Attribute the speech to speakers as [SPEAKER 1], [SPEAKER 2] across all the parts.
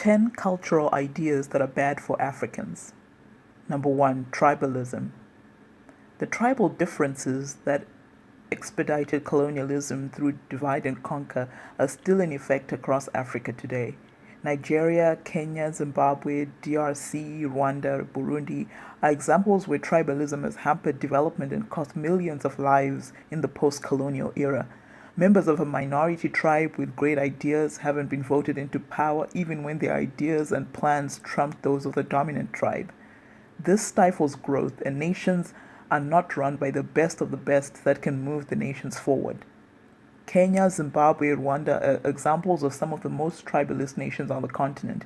[SPEAKER 1] 10 cultural ideas that are bad for Africans. Number 1, tribalism. The tribal differences that expedited colonialism through divide and conquer are still in effect across Africa today. Nigeria, Kenya, Zimbabwe, DRC, Rwanda, Burundi are examples where tribalism has hampered development and cost millions of lives in the post-colonial era. Members of a minority tribe with great ideas haven't been voted into power even when their ideas and plans trumped those of the dominant tribe. This stifles growth, and nations are not run by the best of the best that can move the nations forward. Kenya, Zimbabwe, Rwanda are examples of some of the most tribalist nations on the continent.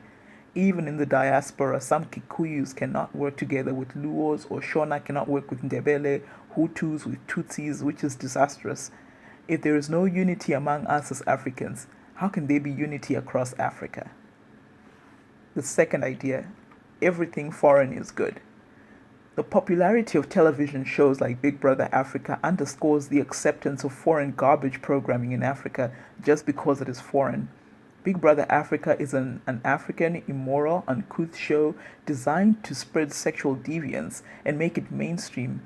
[SPEAKER 1] Even in the diaspora, some Kikuyus cannot work together with Luos, or Shona cannot work with Ndebele, Hutus with Tutsis, which is disastrous. If there is no unity among us as Africans, how can there be unity across Africa? The second idea, everything foreign is good. The popularity of television shows like Big Brother Africa underscores the acceptance of foreign garbage programming in Africa just because it is foreign. Big Brother Africa is an African, immoral, uncouth show designed to spread sexual deviance and make it mainstream.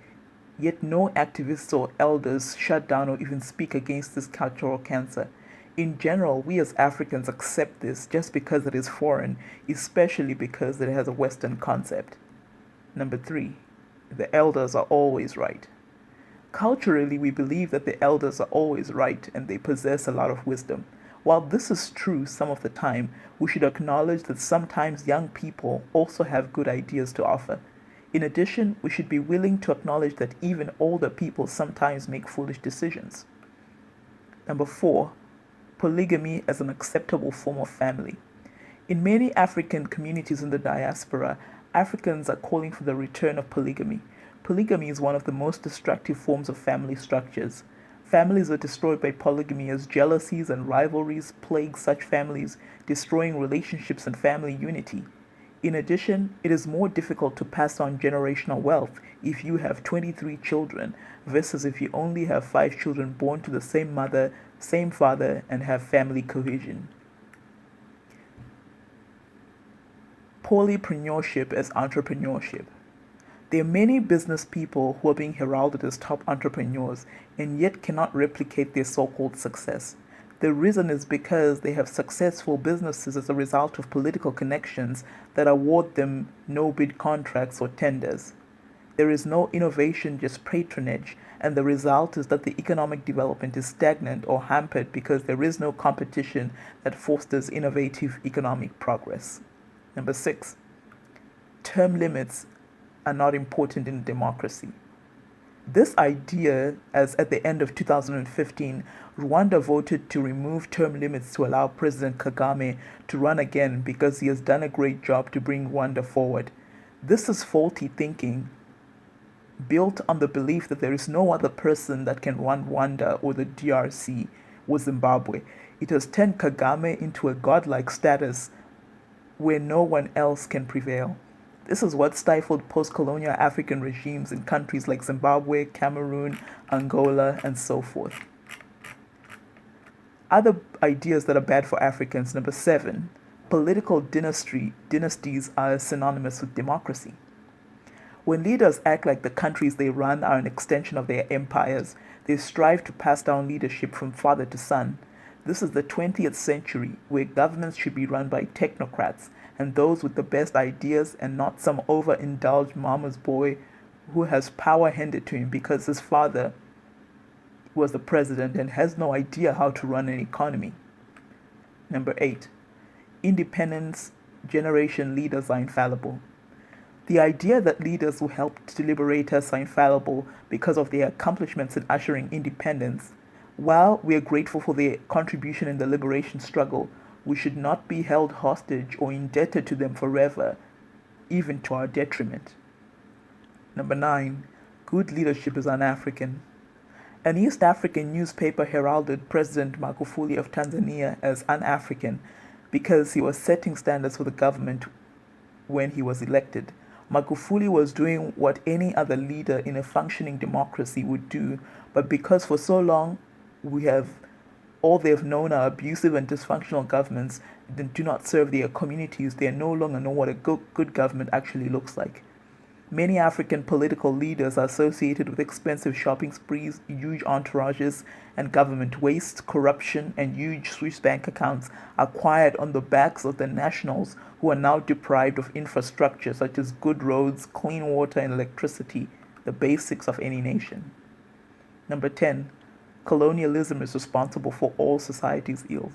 [SPEAKER 1] Yet no activists or elders shut down or even speak against this cultural cancer. In general, we as Africans accept this just because it is foreign, especially because it has a Western concept. Number 3, the elders are always right. Culturally, we believe that the elders are always right and they possess a lot of wisdom. While this is true some of the time, we should acknowledge that sometimes young people also have good ideas to offer. In addition, we should be willing to acknowledge that even older people sometimes make foolish decisions. Number 4, polygamy as an acceptable form of family. In many African communities in the diaspora, Africans are calling for the return of polygamy. Polygamy is one of the most destructive forms of family structures. Families are destroyed by polygamy as jealousies and rivalries plague such families, destroying relationships and family unity. In addition, it is more difficult to pass on generational wealth if you have 23 children versus if you only have 5 children born to the same mother, same father, and have family cohesion. Polypreneurship as entrepreneurship. There are many business people who are being heralded as top entrepreneurs and yet cannot replicate their so-called success. The reason is because they have successful businesses as a result of political connections that award them no-bid contracts or tenders. There is no innovation, just patronage, and the result is that the economic development is stagnant or hampered because there is no competition that fosters innovative economic progress. Number 6, term limits are not important in democracy. This idea, as at the end of 2015, Rwanda voted to remove term limits to allow President Kagame to run again because he has done a great job to bring Rwanda forward. This is faulty thinking, built on the belief that there is no other person that can run Rwanda or the DRC or Zimbabwe. It has turned Kagame into a godlike status where no one else can prevail. This is what stifled post-colonial African regimes in countries like Zimbabwe, Cameroon, Angola, and so forth. Other ideas that are bad for Africans. Number 7, political dynasties are synonymous with democracy. When leaders act like the countries they run are an extension of their empires, they strive to pass down leadership from father to son. This is the 20th century, where governments should be run by technocrats and those with the best ideas and not some overindulged mama's boy who has power handed to him because his father was the president and has no idea how to run an economy. Number 8, independence generation leaders are infallible. The idea that leaders who helped to liberate us are infallible because of their accomplishments in ushering independence. While we are grateful for their contribution in the liberation struggle, we should not be held hostage or indebted to them forever, even to our detriment. Number 9, good leadership is unAfrican. An East African newspaper heralded President Magufuli of Tanzania as unAfrican because he was setting standards for the government when he was elected. Magufuli was doing what any other leader in a functioning democracy would do, but because for so long we have All they have known are abusive and dysfunctional governments that do not serve their communities. They no longer know what a good government actually looks like. Many African political leaders are associated with expensive shopping sprees, huge entourages, and government waste, corruption, and huge Swiss bank accounts acquired on the backs of the nationals who are now deprived of infrastructure such as good roads, clean water, and electricity, the basics of any nation. Number 10. Colonialism is responsible for all society's ills.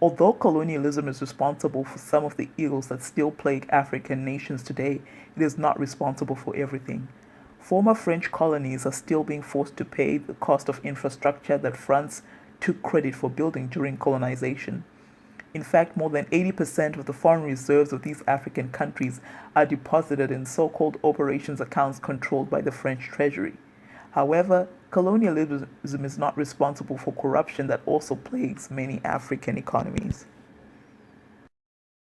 [SPEAKER 1] Although colonialism is responsible for some of the ills that still plague African nations today, it is not responsible for everything. Former French colonies are still being forced to pay the cost of infrastructure that France took credit for building during colonization. In fact, more than 80% of the foreign reserves of these African countries are deposited in so-called operations accounts controlled by the French treasury. However, colonialism is not responsible for corruption that also plagues many African economies.